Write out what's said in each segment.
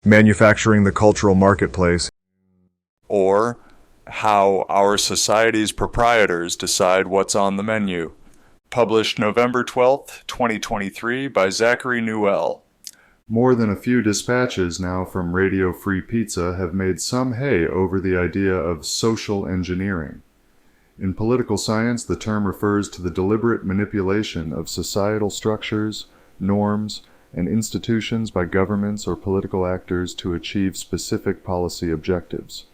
manufacturing the cultural marketplace, or how our society's proprietors decide what's on the menu. Published November 12th, 2023 by Zachary Newell. More than a few dispatches now from Radio Free Pizza have made some hay over the idea of social engineering. In political science, the term refers to the deliberate manipulation of societal structures, norms, and institutions by governments or political actors to achieve specific policy objectives.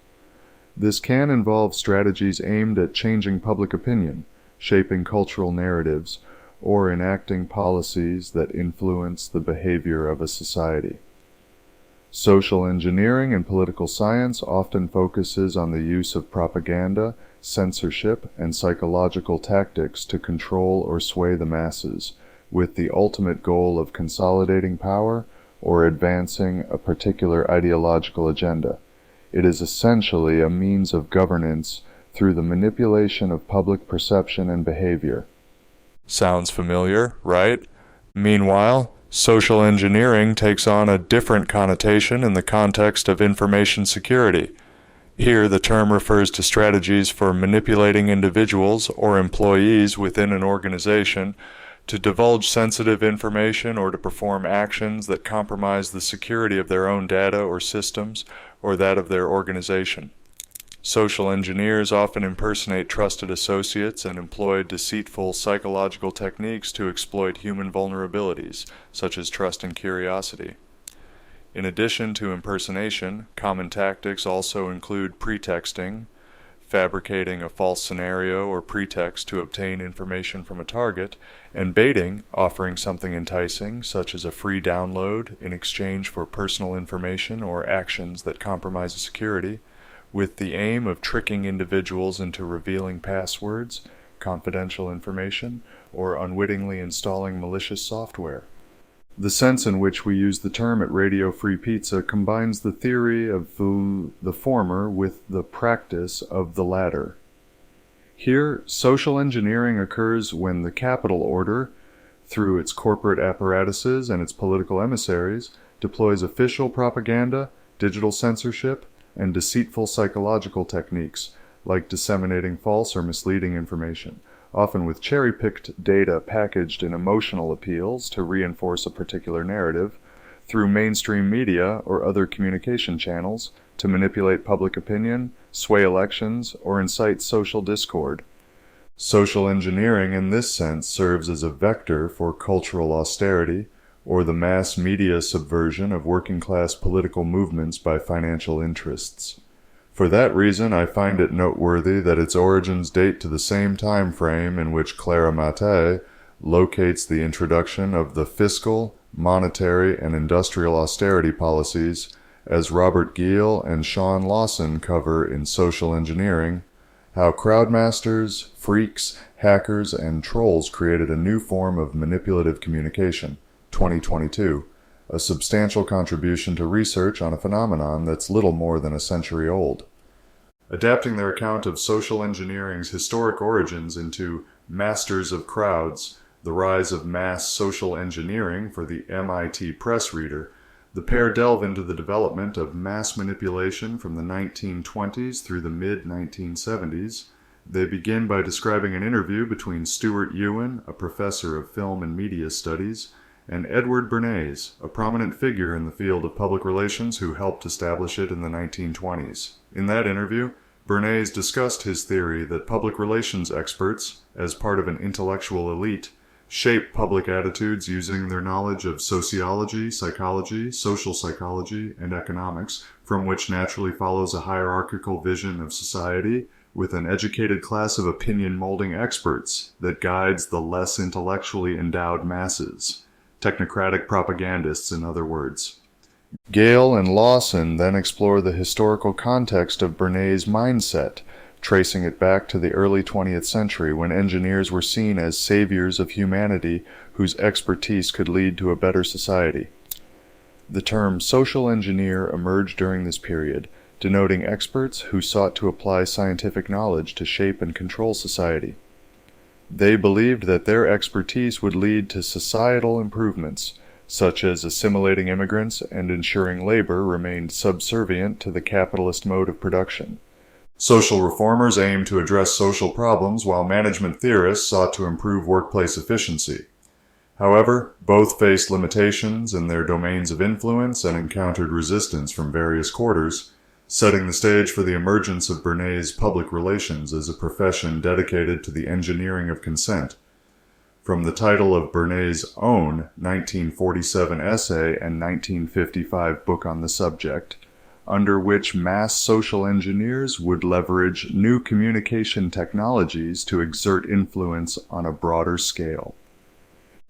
This can involve strategies aimed at changing public opinion, shaping cultural narratives, or enacting policies that influence the behavior of a society. Social engineering in political science often focuses on the use of propaganda, censorship, and psychological tactics to control or sway the masses, with the ultimate goal of consolidating power or advancing a particular ideological agenda. It is essentially a means of governance through the manipulation of public perception and behavior. Sounds familiar, right? Meanwhile, social engineering takes on a different connotation in the context of information security. Here, the term refers to strategies for manipulating individuals or employees within an organization to divulge sensitive information or to perform actions that compromise the security of their own data or systems or that of their organization. Social engineers often impersonate trusted associates and employ deceitful psychological techniques to exploit human vulnerabilities, such as trust and curiosity. In addition to impersonation, common tactics also include pretexting, fabricating a false scenario or pretext to obtain information from a target, and baiting, offering something enticing, such as a free download in exchange for personal information or actions that compromise security, with the aim of tricking individuals into revealing passwords, confidential information, or unwittingly installing malicious software. The sense in which we use the term at Radio Free Pizza combines the theory of the former with the practice of the latter. Here, social engineering occurs when the capital order, through its corporate apparatuses and its political emissaries, deploys official propaganda, digital censorship, and deceitful psychological techniques, like disseminating false or misleading information, often with cherry-picked data packaged in emotional appeals to reinforce a particular narrative, through mainstream media or other communication channels to manipulate public opinion, sway elections, or incite social discord. Social engineering in this sense serves as a vector for cultural austerity, or the mass media subversion of working-class political movements by financial interests. For that reason, I find it noteworthy that its origins date to the same time frame in which Clara Mattei locates the introduction of the fiscal, monetary, and industrial austerity policies, as Robert Giel and Sean Lawson cover in Social Engineering, how crowdmasters, freaks, hackers, and trolls created a new form of manipulative communication. 2022, a substantial contribution to research on a phenomenon that's little more than a century old. Adapting their account of social engineering's historic origins into Masters of Crowds, the rise of mass social engineering for the MIT press reader, the pair delve into the development of mass manipulation from the 1920s through the mid-1970s. They begin by describing an interview between Stuart Ewan, a professor of film and media studies, and Edward Bernays, a prominent figure in the field of public relations who helped establish it in the 1920s. In that interview, Bernays discussed his theory that public relations experts, as part of an intellectual elite, shape public attitudes using their knowledge of sociology, psychology, social psychology, and economics, from which naturally follows a hierarchical vision of society, with an educated class of opinion-molding experts that guides the less intellectually endowed masses. Technocratic propagandists, in other words. Gale and Lawson then explore the historical context of Bernays' mindset, tracing it back to the early 20th century when engineers were seen as saviors of humanity whose expertise could lead to a better society. The term social engineer emerged during this period, denoting experts who sought to apply scientific knowledge to shape and control society. They believed that their expertise would lead to societal improvements, such as assimilating immigrants and ensuring labor remained subservient to the capitalist mode of production. Social reformers aimed to address social problems, while management theorists sought to improve workplace efficiency. However, both faced limitations in their domains of influence and encountered resistance from various quarters, setting the stage for the emergence of Bernays' public relations as a profession dedicated to the engineering of consent. From the title of Bernays' own 1947 essay and 1955 book on the subject, under which mass social engineers would leverage new communication technologies to exert influence on a broader scale.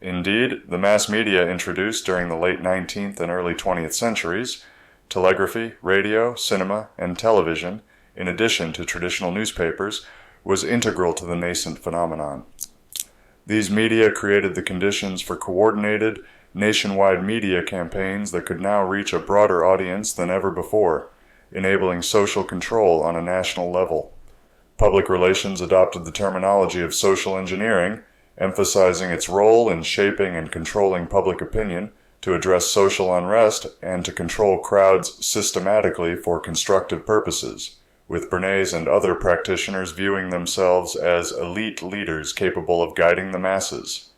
Indeed, the mass media introduced during the late 19th and early 20th centuries, telegraphy, radio, cinema, and television, in addition to traditional newspapers, was integral to the nascent phenomenon. These media created the conditions for coordinated, nationwide media campaigns that could now reach a broader audience than ever before, enabling social control on a national level. Public relations adopted the terminology of social engineering, emphasizing its role in shaping and controlling public opinion, to address social unrest, and to control crowds systematically for constructive purposes, with Bernays and other practitioners viewing themselves as elite leaders capable of guiding the masses.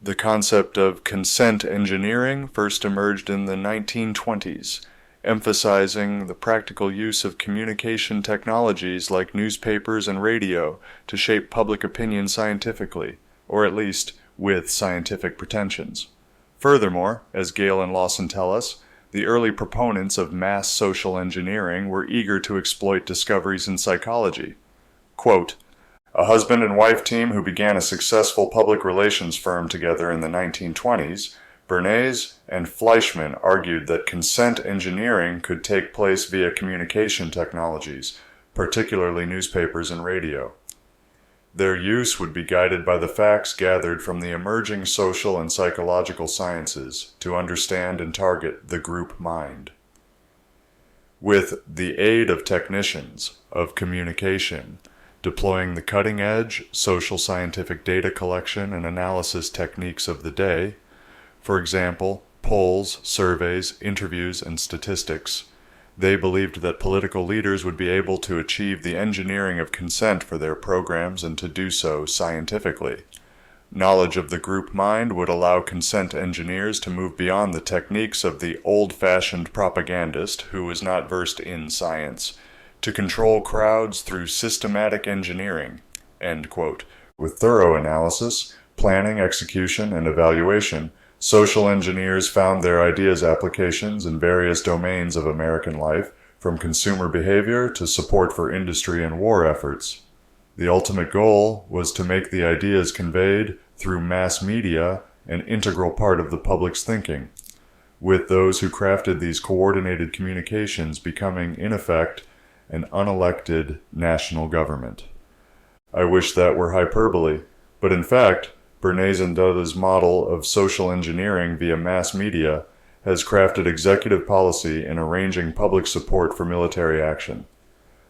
The concept of consent engineering first emerged in the 1920s, emphasizing the practical use of communication technologies like newspapers and radio to shape public opinion scientifically, or at least with scientific pretensions. Furthermore, as Gale and Lawson tell us, the early proponents of mass social engineering were eager to exploit discoveries in psychology. Quote, "A husband and wife team who began a successful public relations firm together in the 1920s, Bernays and Fleischmann argued that consent engineering could take place via communication technologies, particularly newspapers and radio. Their use would be guided by the facts gathered from the emerging social and psychological sciences to understand and target the group mind. With the aid of technicians of communication, deploying the cutting-edge social scientific data collection and analysis techniques of the day, for example, polls, surveys, interviews, and statistics, they believed that political leaders would be able to achieve the engineering of consent for their programs and to do so scientifically. Knowledge of the group mind would allow consent engineers to move beyond the techniques of the old-fashioned propagandist who was not versed in science, to control crowds through systematic engineering." End quote. With thorough analysis, planning, execution, and evaluation, social engineers found their ideas applications in various domains of American life, from consumer behavior to support for industry and war efforts. The ultimate goal was to make the ideas conveyed through mass media an integral part of the public's thinking, with those who crafted these coordinated communications becoming, in effect, an unelected national government. I wish that were hyperbole, but in fact, Bernays and Dada's model of social engineering via mass media has crafted executive policy in arranging public support for military action.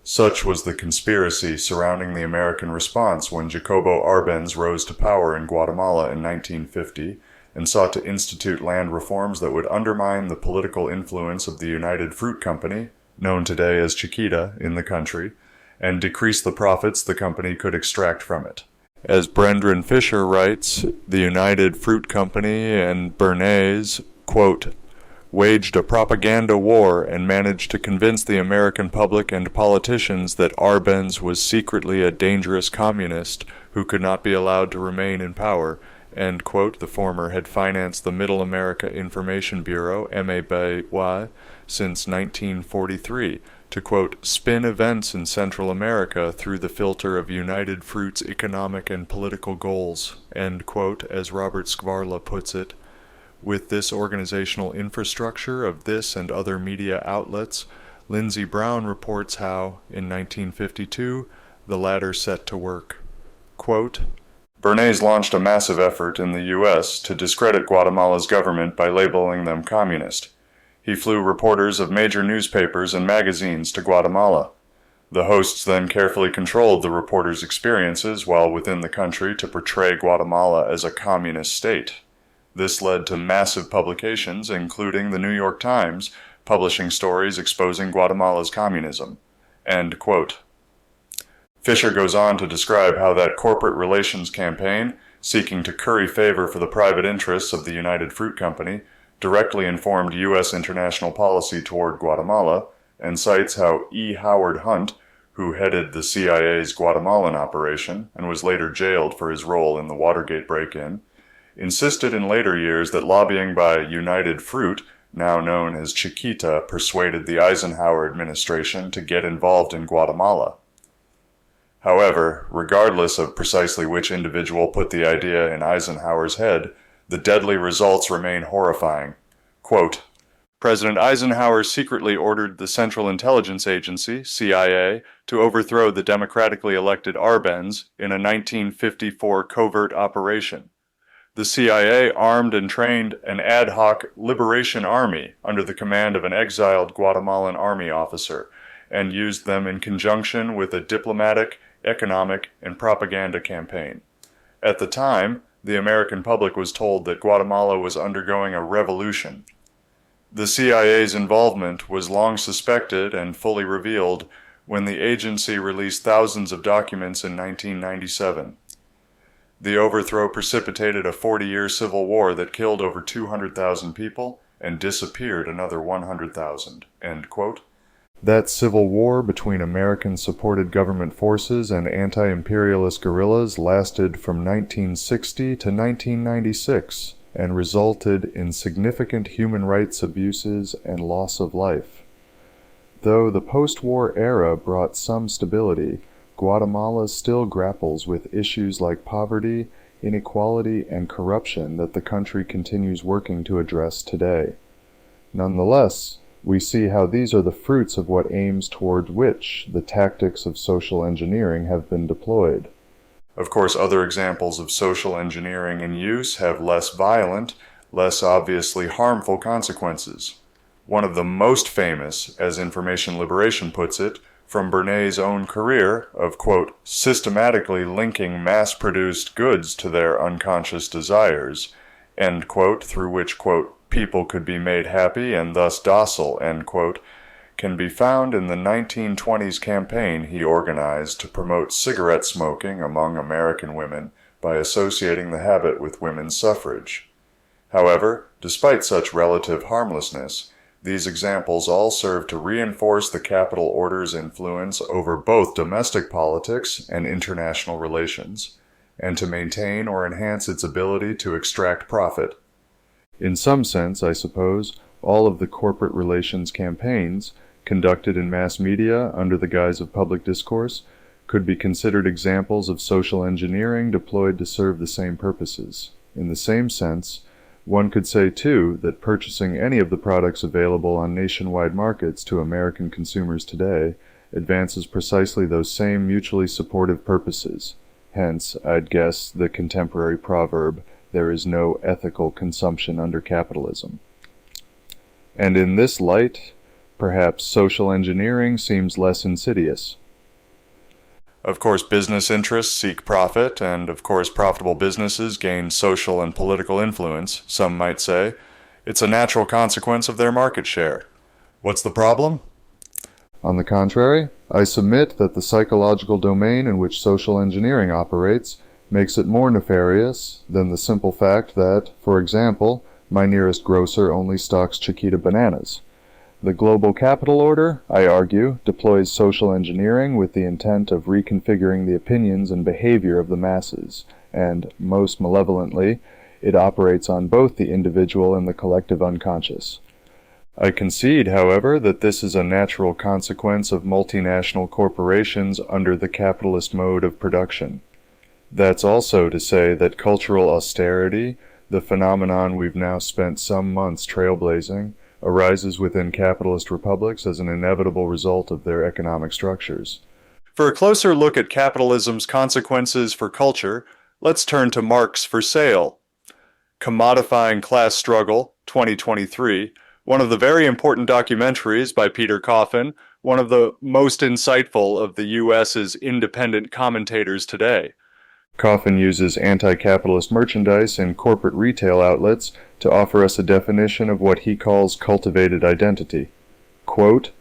Such was the conspiracy surrounding the American response when Jacobo Arbenz rose to power in Guatemala in 1950 and sought to institute land reforms that would undermine the political influence of the United Fruit Company, known today as Chiquita, in the country, and decrease the profits the company could extract from it. As Brendan Fisher writes, the United Fruit Company and Bernays, quote, waged a propaganda war and managed to convince the American public and politicians that Arbenz was secretly a dangerous communist who could not be allowed to remain in power. End quote. The former had financed the Middle America Information Bureau, MABY, since 1943 to, quote, spin events in Central America through the filter of United Fruit's economic and political goals, end quote, as Robert Skvarla puts it. With this organizational infrastructure of this and other media outlets, Lindsey Brown reports how, in 1952, the latter set to work. Quote, Bernays launched a massive effort in the U.S. to discredit Guatemala's government by labeling them communist. He flew reporters of major newspapers and magazines to Guatemala. The hosts then carefully controlled the reporters' experiences while within the country to portray Guatemala as a communist state. This led to massive publications, including the New York Times, publishing stories exposing Guatemala's communism. End quote. Fisher goes on to describe how that corporate relations campaign, seeking to curry favor for the private interests of the United Fruit Company, directly informed U.S. international policy toward Guatemala, and cites how E. Howard Hunt, who headed the CIA's Guatemalan operation and was later jailed for his role in the Watergate break-in, insisted in later years that lobbying by United Fruit, now known as Chiquita, persuaded the Eisenhower administration to get involved in Guatemala. However, regardless of precisely which individual put the idea in Eisenhower's head, the deadly results remain horrifying. Quote, President Eisenhower secretly ordered the Central Intelligence Agency, CIA, to overthrow the democratically elected Arbenz in a 1954 covert operation. The CIA armed and trained an ad hoc liberation army under the command of an exiled Guatemalan army officer, and used them in conjunction with a diplomatic, economic, and propaganda campaign. At the time, the American public was told that Guatemala was undergoing a revolution. The CIA's involvement was long suspected and fully revealed when the agency released thousands of documents in 1997. The overthrow precipitated a 40-year civil war that killed over 200,000 people and disappeared another 100,000. End quote. That civil war between American-supported government forces and anti-imperialist guerrillas lasted from 1960 to 1996 and resulted in significant human rights abuses and loss of life. Though the post-war era brought some stability, Guatemala still grapples with issues like poverty, inequality, and corruption that the country continues working to address today. Nonetheless, we see how these are the fruits of what aims toward which the tactics of social engineering have been deployed. Of course, other examples of social engineering in use have less violent, less obviously harmful consequences. One of the most famous, as Information Liberation puts it, from Bernays' own career of, quote, systematically linking mass-produced goods to their unconscious desires, end quote, through which, quote, people could be made happy and thus docile, end quote, can be found in the 1920s campaign he organized to promote cigarette smoking among American women by associating the habit with women's suffrage. However, despite such relative harmlessness, these examples all serve to reinforce the capital order's influence over both domestic politics and international relations, and to maintain or enhance its ability to extract profit. In some sense, I suppose, all of the corporate relations campaigns, conducted in mass media under the guise of public discourse, could be considered examples of social engineering deployed to serve the same purposes. In the same sense, one could say, too, that purchasing any of the products available on nationwide markets to American consumers today advances precisely those same mutually supportive purposes. Hence, I'd guess, the contemporary proverb, "There is no ethical consumption under capitalism." And in this light, perhaps social engineering seems less insidious. Of course, business interests seek profit, and of course, profitable businesses gain social and political influence, some might say. It's a natural consequence of their market share. What's the problem? On the contrary, I submit that the psychological domain in which social engineering operates makes it more nefarious than the simple fact that, for example, my nearest grocer only stocks Chiquita bananas. The global capital order, I argue, deploys social engineering with the intent of reconfiguring the opinions and behavior of the masses, and, most malevolently, it operates on both the individual and the collective unconscious. I concede, however, that this is a natural consequence of multinational corporations under the capitalist mode of production. That's also to say that cultural austerity, the phenomenon we've now spent some months trailblazing, arises within capitalist republics as an inevitable result of their economic structures. For a closer look at capitalism's consequences for culture, let's turn to Marx for Sale. Commodifying Class Struggle, 2023, one of the very important documentaries by Peter Coffin, one of the most insightful of the U.S.'s independent commentators today. Coffin uses anti-capitalist merchandise and corporate retail outlets to offer us a definition of what he calls cultivated identity. Quote,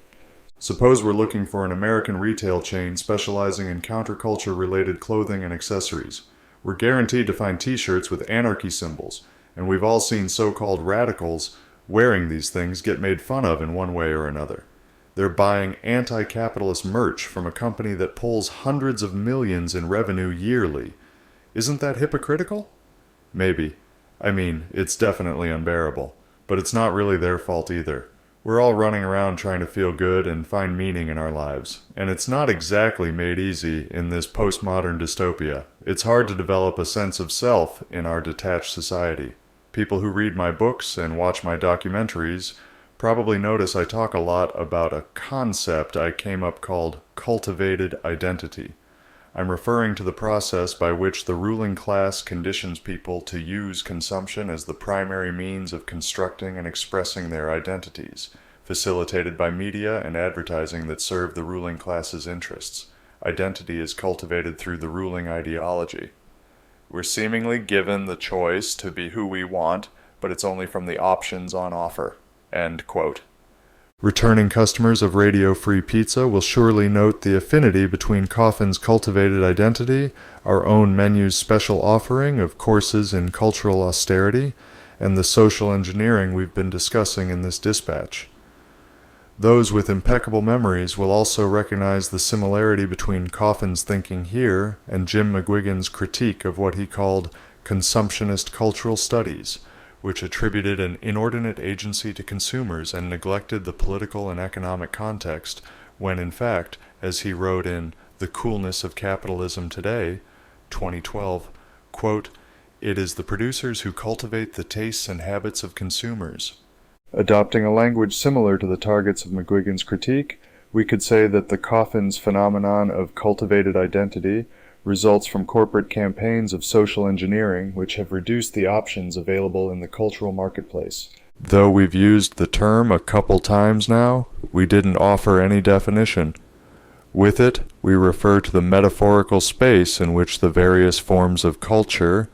"Suppose we're looking for an American retail chain specializing in counterculture-related clothing and accessories. We're guaranteed to find t-shirts with anarchy symbols, and we've all seen so-called radicals wearing these things get made fun of in one way or another. They're buying anti-capitalist merch from a company that pulls hundreds of millions in revenue yearly. Isn't that hypocritical? Maybe. I mean, it's definitely unbearable. But it's not really their fault either. We're all running around trying to feel good and find meaning in our lives. And it's not exactly made easy in this postmodern dystopia. It's hard to develop a sense of self in our detached society. People who read my books and watch my documentaries probably notice I talk a lot about a concept I came up called cultivated identity. I'm referring to the process by which the ruling class conditions people to use consumption as the primary means of constructing and expressing their identities, facilitated by media and advertising that serve the ruling class's interests. Identity is cultivated through the ruling ideology. We're seemingly given the choice to be who we want, but it's only from the options on offer." End quote. Returning customers of Radio Free Pizza will surely note the affinity between Coffin's cultivated identity, our own menu's special offering of courses in cultural austerity, and the social engineering we've been discussing in this dispatch. Those with impeccable memories will also recognize the similarity between Coffin's thinking here and Jim McGuigan's critique of what he called consumptionist cultural studies, which attributed an inordinate agency to consumers and neglected the political and economic context, when in fact, as he wrote in The Coolness of Capitalism Today, 2012, quote, "It is the producers who cultivate the tastes and habits of consumers." Adopting a language similar to the targets of McGuigan's critique, we could say that the Coffin's phenomenon of cultivated identity results from corporate campaigns of social engineering which have reduced the options available in the cultural marketplace. Though we've used the term a couple times now, we didn't offer any definition. With it, we refer to the metaphorical space in which the various forms of culture,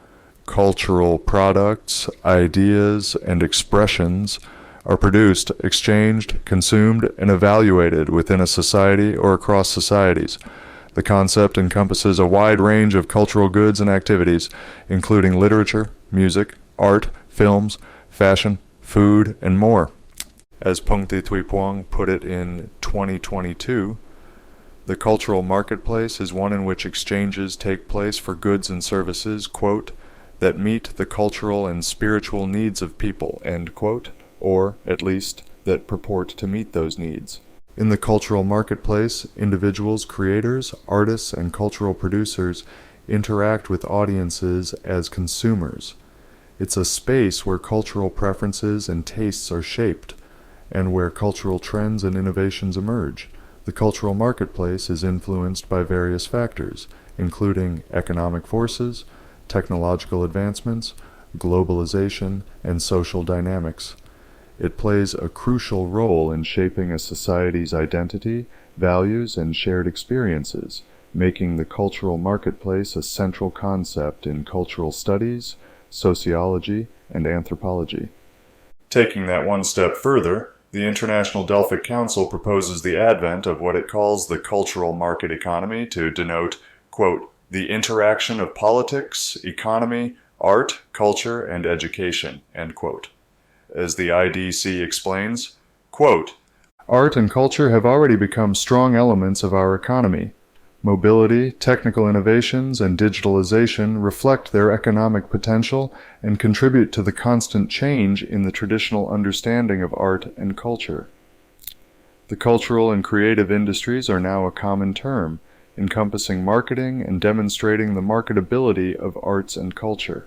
cultural products, ideas, and expressions are produced, exchanged, consumed, and evaluated within a society or across societies. The concept encompasses a wide range of cultural goods and activities, including literature, music, art, films, fashion, food, and more. As Peng Di Tui Puang put it in 2022, the cultural marketplace is one in which exchanges take place for goods and services, quote, "that meet the cultural and spiritual needs of people," end quote, or, at least, that purport to meet those needs. In the cultural marketplace, individuals, creators, artists, and cultural producers interact with audiences as consumers. It's a space where cultural preferences and tastes are shaped, and where cultural trends and innovations emerge. The cultural marketplace is influenced by various factors, including economic forces, technological advancements, globalization, and social dynamics. It plays a crucial role in shaping a society's identity, values, and shared experiences, making the cultural marketplace a central concept in cultural studies, sociology, and anthropology. Taking that one step further, the International Delphic Council proposes the advent of what it calls the cultural market economy to denote, quote, "the interaction of politics, economy, art, culture, and education," end quote. As the IDC explains, quote, "Art and culture have already become strong elements of our economy. Mobility, technical innovations, and digitalization reflect their economic potential and contribute to the constant change in the traditional understanding of art and culture. The cultural and creative industries are now a common term, encompassing marketing and demonstrating the marketability of arts and culture.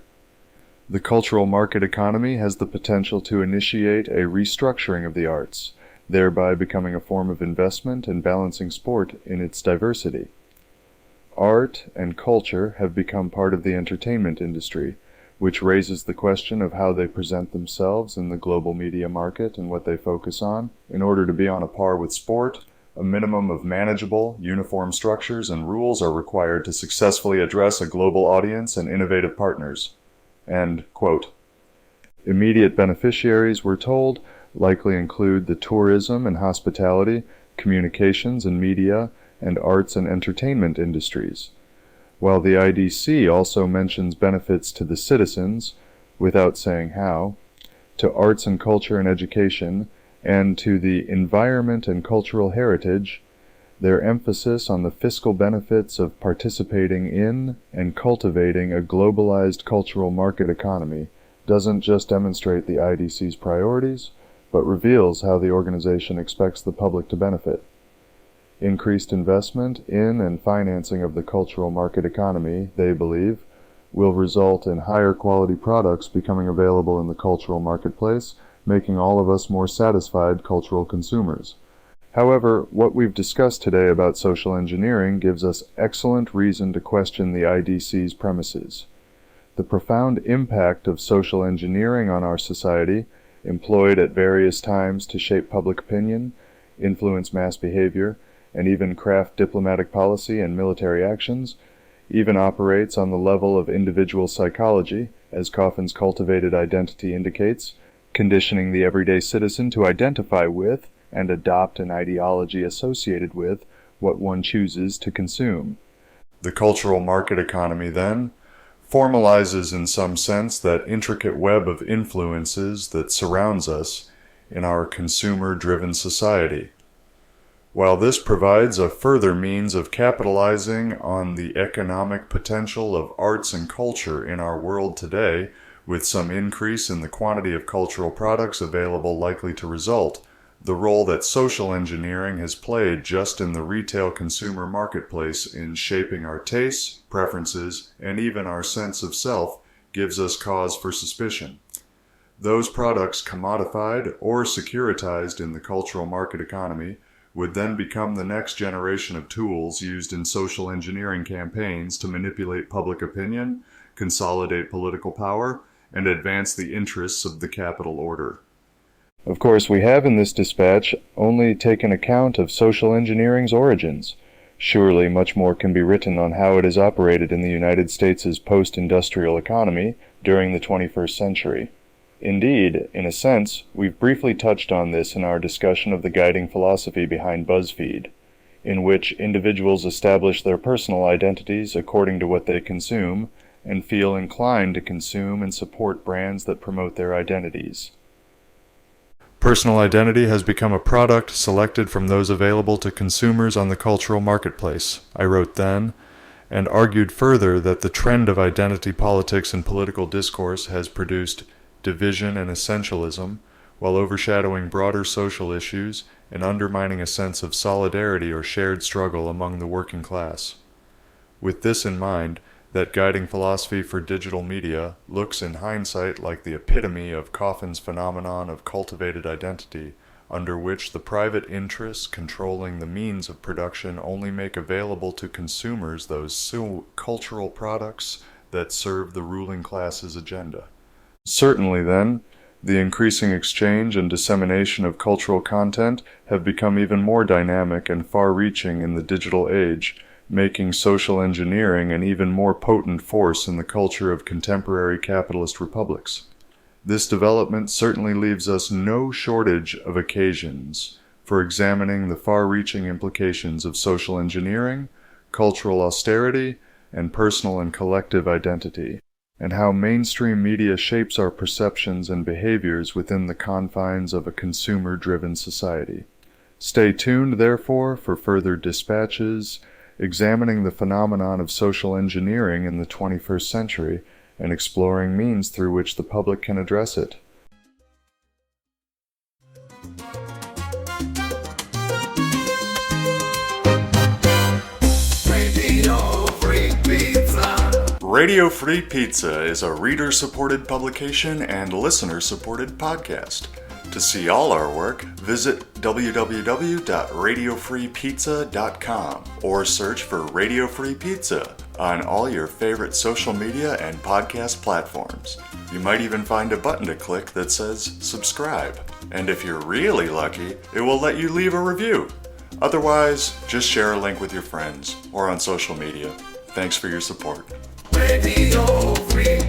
The cultural market economy has the potential to initiate a restructuring of the arts, thereby becoming a form of investment and balancing sport in its diversity. Art and culture have become part of the entertainment industry, which raises the question of how they present themselves in the global media market and what they focus on, in order to be on a par with sport, a minimum of manageable, uniform structures and rules are required to successfully address a global audience and innovative partners. And, quote, immediate beneficiaries, we're told, likely include the tourism and hospitality, communications and media, and arts and entertainment industries. While the IDC also mentions benefits to the citizens, without saying how, to arts and culture and education, and to the environment and cultural heritage, their emphasis on the fiscal benefits of participating in and cultivating a globalized cultural market economy doesn't just demonstrate the IDC's priorities, but reveals how the organization expects the public to benefit. Increased investment in and financing of the cultural market economy, they believe, will result in higher quality products becoming available in the cultural marketplace, making all of us more satisfied cultural consumers. However, what we've discussed today about social engineering gives us excellent reason to question the IDC's premises. The profound impact of social engineering on our society, employed at various times to shape public opinion, influence mass behavior, and even craft diplomatic policy and military actions, even operates on the level of individual psychology, as Coffin's cultivated identity indicates, conditioning the everyday citizen to identify with and adopt an ideology associated with what one chooses to consume. The cultural market economy, then, formalizes in some sense that intricate web of influences that surrounds us in our consumer-driven society. While this provides a further means of capitalizing on the economic potential of arts and culture in our world today, with some increase in the quantity of cultural products available likely to result, the role that social engineering has played just in the retail consumer marketplace in shaping our tastes, preferences, and even our sense of self gives us cause for suspicion. Those products commodified or securitized in the cultural market economy would then become the next generation of tools used in social engineering campaigns to manipulate public opinion, consolidate political power, and advance the interests of the capital order. Of course, we have in this dispatch only taken account of social engineering's origins. Surely much more can be written on how it has operated in the United States' post-industrial economy during the 21st century. Indeed, in a sense, we've briefly touched on this in our discussion of the guiding philosophy behind BuzzFeed, in which individuals establish their personal identities according to what they consume, and feel inclined to consume and support brands that promote their identities. Personal identity has become a product selected from those available to consumers on the cultural marketplace, I wrote then, and argued further that the trend of identity politics and political discourse has produced division and essentialism, while overshadowing broader social issues and undermining a sense of solidarity or shared struggle among the working class. With this in mind, that guiding philosophy for digital media looks in hindsight like the epitome of Coffin's phenomenon of cultivated identity, under which the private interests controlling the means of production only make available to consumers those cultural products that serve the ruling class's agenda. Certainly, then, the increasing exchange and dissemination of cultural content have become even more dynamic and far-reaching in the digital age, making social engineering an even more potent force in the culture of contemporary capitalist republics. This development certainly leaves us no shortage of occasions for examining the far-reaching implications of social engineering, cultural austerity, and personal and collective identity, and how mainstream media shapes our perceptions and behaviors within the confines of a consumer-driven society. Stay tuned, therefore, for further dispatches examining the phenomenon of social engineering in the 21st century and exploring means through which the public can address it. Radio Free Pizza is a reader-supported publication and listener-supported podcast. To see all our work, visit www.radiofreepizza.com or search for Radio Free Pizza on all your favorite social media and podcast platforms. You might even find a button to click that says subscribe. And if you're really lucky, it will let you leave a review. Otherwise, just share a link with your friends or on social media. Thanks for your support. Radio Free